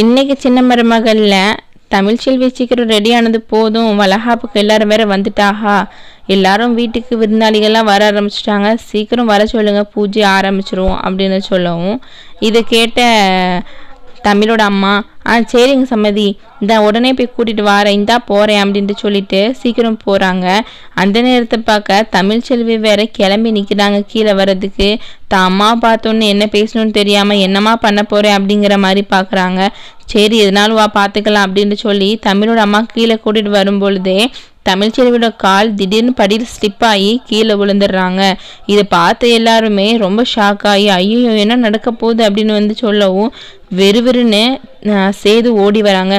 இன்னைக்கு சின்ன மருமகளில் தமிழ்ச்செல்வி சீக்கிரம் ரெடி ஆனது போதும், வளகாப்புக்கு எல்லாரும் வேற வந்துட்டாகா, எல்லாரும் வீட்டுக்கு விருந்தாளிகள்லாம் வர ஆரம்பிச்சிட்டாங்க, சீக்கிரம் வர சொல்லுங்க, பூஜை ஆரம்பிச்சிருவோம் அப்படின்னு சொல்லவும் இதை கேட்ட தமிழோட அம்மா சரிங்க சம்மதி, இந்த உடனே போய் கூட்டிகிட்டு வரேன், இந்தா போகிறேன் அப்படின்ட்டு சொல்லிட்டு சீக்கிரம் போகிறாங்க. அந்த நேரத்தை பார்க்க தமிழ்ச்செல்வி வேற கிளம்பி நிற்கிறாங்க கீழே வர்றதுக்கு. தான் அம்மா பார்த்தோன்னு என்ன பேசணும்னு தெரியாமல் என்னம்மா பண்ண போகிறேன் அப்படிங்கிற மாதிரி பார்க்குறாங்க. சரி எதனாலும் வா பார்த்துக்கலாம் அப்படின்ட்டு சொல்லி தமிழோட அம்மா கீழே கூட்டிகிட்டு வரும்பொழுதே தமிழ்ச்செல்வியோட கால் திடீர்னு படியில் ஸ்லிப் ஆகி கீழே விழுந்துடுறாங்க. இதை பார்த்து எல்லாருமே ரொம்ப ஷாக் ஆகி ஐயோ என்ன நடக்க போகுது அப்படின்னு சொல்லவும் வெறுவெறுன்னு சேது ஓடி வராங்க.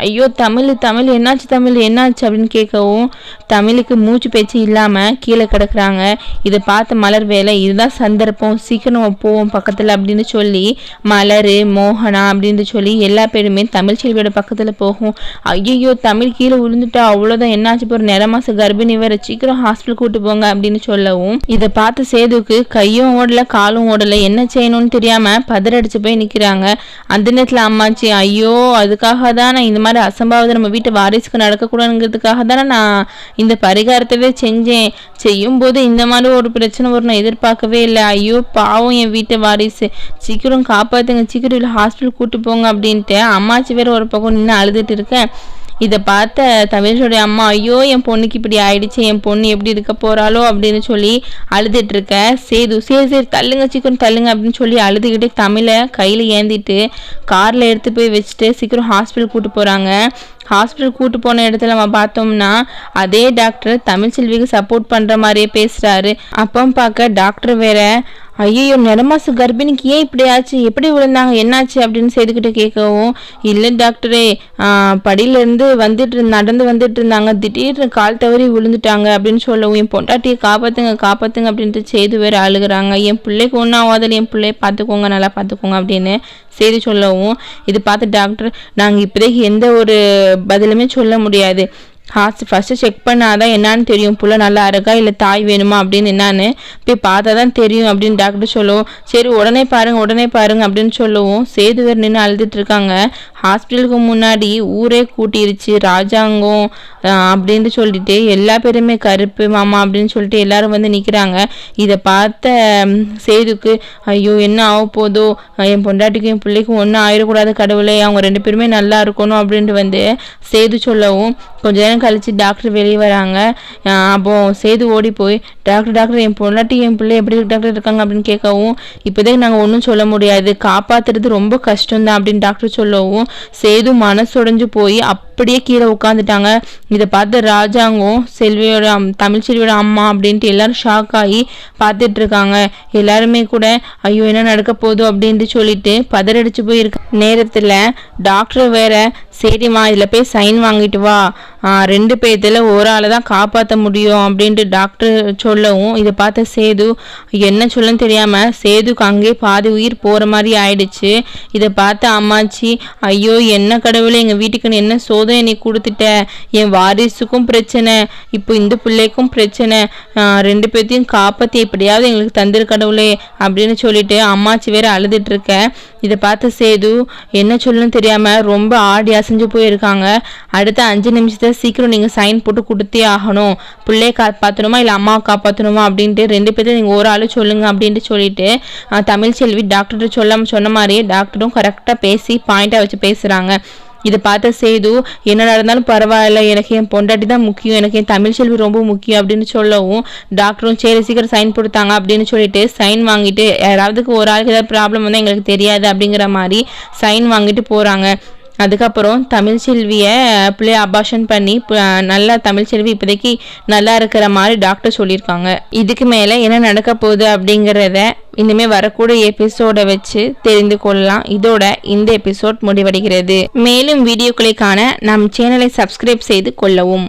ஐயோ தமிழ் என்னாச்சு, தமிழ் என்னாச்சு அப்படின்னு கேட்கவும் தமிழுக்கு மூச்சு பேச்சு இல்லாமல் கீழே கிடக்குறாங்க. இதை பார்த்து மலர் வேலை இதுதான் சந்தர்ப்பம், சீக்கிரம் போவோம் பக்கத்தில் அப்படின்னு சொல்லி மலர் மோகனா அப்படின்னு சொல்லி எல்லா பேருமே தமிழ்ச்செல்வியோட பக்கத்தில் போகும். ஐயோ தமிழ் கீழே விழுந்துட்டா அவ்வளோதான், என்னாச்சு போகிற நிற மாச கர்ப்பிணி வேற, சீக்கிரம் ஹாஸ்பிட்டல் கூட்டு போங்க அப்படின்னு சொல்லவும் இதை பார்த்து சேதுக்கு கையும் ஓடலை காலும் ஓடலை, என்ன செய்யணும்னு தெரியாமல் பதறடிச்சு போய் நிற்கிறாங்க. அந்த நேரத்தில் அம்மாச்சி ஐயோ அதுக்காக தான் நான் இந்த மாதிரி அசம்பாவிதம் நம்ம வீட்டு வாரிசுக்கு நடக்கக்கூடாதுங்கிறதுக்காக தானே நான் இந்த பரிகாரத்தவே செஞ்சேன், செய்யும் போது இந்த மாதிரி ஒரு பிரச்சனை வரும் நான் எதிர்பார்க்கவே இல்லை, ஐயோ பாவம் என் வீட்டு வாரிசு, சீக்கிரம் காப்பாத்துங்க, சீக்கிரம் இல்லை ஹாஸ்பிட்டல் கூட்டு போங்க அப்படின்ட்டு அம்மாச்சி வேற ஒரு பக்கம் நின்று அழுதுட்டு இருக்கேன். இதை பார்த்த தமிழோடைய அம்மா ஐயோ என் பொண்ணுக்கு இப்படி ஆயிடுச்சு, என் பொண்ணு எப்படி இருக்க போறாளோ அப்படின்னு சொல்லி அழுதுட்டு இருக்க. சேது சரி தள்ளுங்க சீக்கிரம் தள்ளுங்க அப்படின்னு சொல்லி அழுதுகிட்டே தமிழை கையில் ஏந்திட்டு காரில் எடுத்து போய் வச்சுட்டு சீக்கிரம் ஹாஸ்பிட்டல் கூட்டு போகிறாங்க. ஹாஸ்பிட்டல் கூட்டு போன இடத்துல நம்ம பார்த்தோம்னா அதே டாக்டர் தமிழ்ச்செல்விக்கு சப்போர்ட் பண்ணுற மாதிரியே பேசுகிறாரு. அப்போ பார்க்க டாக்டர் வேற ஐயோ நிறமாசு கர்ப்பிணிக்கு ஏன் இப்படி ஆச்சு, எப்படி விழுந்தாங்க, என்னாச்சு அப்படின்னு செய்துக்கிட்டு கேட்கவும் இல்லை டாக்டரே படியிலேருந்து நடந்து வந்துட்டு இருந்தாங்க, திடீர்னு கால் தவறி விழுந்துட்டாங்க அப்படின்னு சொல்லவும் என் பொண்டாட்டியை காப்பாற்றுங்க அப்படின்ட்டு செய்து வேறு அழுகிறாங்க. என் பிள்ளைக்கு ஒன்றும் ஆகாதில்ல, என் பிள்ளைய பார்த்துக்கோங்க, நல்லா பார்த்துக்கோங்க அப்படின்னு செய்தி சொல்லவும் இது பார்த்து டாக்டர் நாங்கள் இப்போதைக்கு எந்த ஒரு பதிலுமே சொல்ல முடியாது, ஃபஸ்ட்டு செக் பண்ணாதான் என்னான்னு தெரியும், புள்ள நல்லா இருக்கா இல்லை தாய் வேணுமா அப்படின்னு என்னான்னு போய் பார்த்தா தான் தெரியும் அப்படின்னு டாக்டர் சொல்லுவோம். சரி உடனே பாருங்க அப்படின்னு சொல்லவும் சேது வேறு நின்று அழுதுட்டு இருக்காங்க. ஹாஸ்பிட்டலுக்கு முன்னாடி ஊரே கூட்டிருச்சு, ராஜாங்கம் அப்படின்னு சொல்லிட்டு எல்லா பேருமே கருப்பு மாமா அப்படின்னு சொல்லிட்டு எல்லாரும் வந்து நிற்கிறாங்க. இதை பார்த்த சேதுக்கு ஐயோ என்ன ஆக போதோ, என் பொண்டாட்டிக்கும் என் பிள்ளைக்கும் ஒன்றும் ஆயிடக்கூடாது கடவுளே, அவங்க ரெண்டு பேருமே நல்லா இருக்கணும் அப்படின்ட்டு வந்து சேது சொல்லவும் கொஞ்ச நேரம் கழிச்சு டாக்டர் வெளியே வராங்க. அப்போ சேது ஓடி போய் டாக்டர் என் பொண்டாட்டி என் பிள்ளை எப்படி டாக்டர் இருக்காங்க அப்படின்னு கேட்கவும் இப்போதைக்கு நாங்கள் ஒன்றும் சொல்ல முடியாது, காப்பாற்றுறது ரொம்ப கஷ்டம்தான் அப்படின்னு டாக்டர் சொல்லவும் சேது மனசுடைஞ்சு போய் அப்படியே கீழே உட்காந்துட்டாங்க. இதை பார்த்து ராஜாங்கம் தமிழ்ச்செல்வியோட அம்மா அப்படின்ட்டு எல்லாரும் ஷாக் ஆகி பார்த்துட்டு இருக்காங்க. எல்லாருமே கூட ஐயோ என்ன நடக்க போதோ அப்படின்ட்டு சொல்லிட்டு பதறடிச்சு போயிருக்க நேரத்தில் டாக்டர் வேற சரிம்மா இதில் போய் சைன் வாங்கிட்டு வா, ரெண்டு பேர்த்துல ஒரு ஆளை தான் காப்பாற்ற முடியும் அப்படின்ட்டு டாக்டர் சொல்லவும் இதை பார்த்த சேது என்ன சொல்லன்னு தெரியாமல் சேதுக்கு அங்கே பாதி உயிர் போகிற மாதிரி ஆயிடுச்சு. இதை பார்த்த அம்மாச்சி ஐயோ என்ன கடவுளே எங்கள் வீட்டுக்குன்னு என்ன சோதனை நீ கொடுத்துட்ட, என் வாரிசுக்கும் பிரச்சனை, இப்போ இந்த பிள்ளைக்கும் பிரச்சனை, ரெண்டு பேர்த்தையும் காப்பாற்றி எப்படியாவது எங்களுக்கு தந்துரு கடவுளே அப்படின்னு சொல்லிட்டு அம்மாச்சி வேற அழுதுட்டு இருக்க. இதை பார்த்த சேது என்ன சொல்லணும்னு தெரியாமல் ரொம்ப ஆடி அசைஞ்சு போயிருக்காங்க. அடுத்த 5 நிமிஷத்தை சீக்கிரம் நீங்கள் சைன் போட்டு கொடுத்தே ஆகணும், பிள்ளையை காப்பாற்றணுமா இல்லை அம்மாவை காப்பாற்றணுமா அப்படின்ட்டு ரெண்டு பேர்த்தையும் நீங்கள் ஒரு ஆள் சொல்லுங்க அப்படின்ட்டு சொல்லிட்டு தமிழ்ச்செல்வி டாக்டர்கிட்ட சொன்ன மாதிரியே டாக்டரும் கரெக்டாக பேசி பாயிண்டாக வச்சு பேசுகிறாங்க. இதை பார்த்த சேது என்ன நடந்தாலும் பரவாயில்ல, எனக்கு என் பொண்டாட்டி தான் முக்கியம், எனக்கு என் தமிழ்ச்செல்வி ரொம்ப முக்கியம் அப்படின்னு சொல்லவும் டாக்டரும் சரி சீக்கிரம் சைன் கொடுத்தாங்க அப்படின்னு சொல்லிட்டு சைன் வாங்கிட்டு யாராவதுக்கு ஒரு ஆளுக்கு ஏதாவது ப்ராப்ளம் வந்தால் எங்களுக்கு தெரியாது அப்படிங்கிற மாதிரி சைன் வாங்கிட்டு போகிறாங்க. அதுக்கப்புறம் தமிழ்ச்செல்வியை பிள்ளைய அபார்ஷன் பண்ணி நல்லா தமிழ்ச்செல்வி இப்போதைக்கு நல்லா இருக்கிற மாதிரி டாக்டர் சொல்லியிருக்காங்க. இதுக்கு மேலே என்ன நடக்க போகுது அப்படிங்கிறத இனிமேல் வரக்கூடிய எபிசோடை வச்சு தெரிந்து கொள்ளலாம். இதோட இந்த எபிசோட் முடிவடைகிறது. மேலும் வீடியோக்களை காண நம் சேனலை சப்ஸ்கிரைப் செய்து கொள்ளவும்.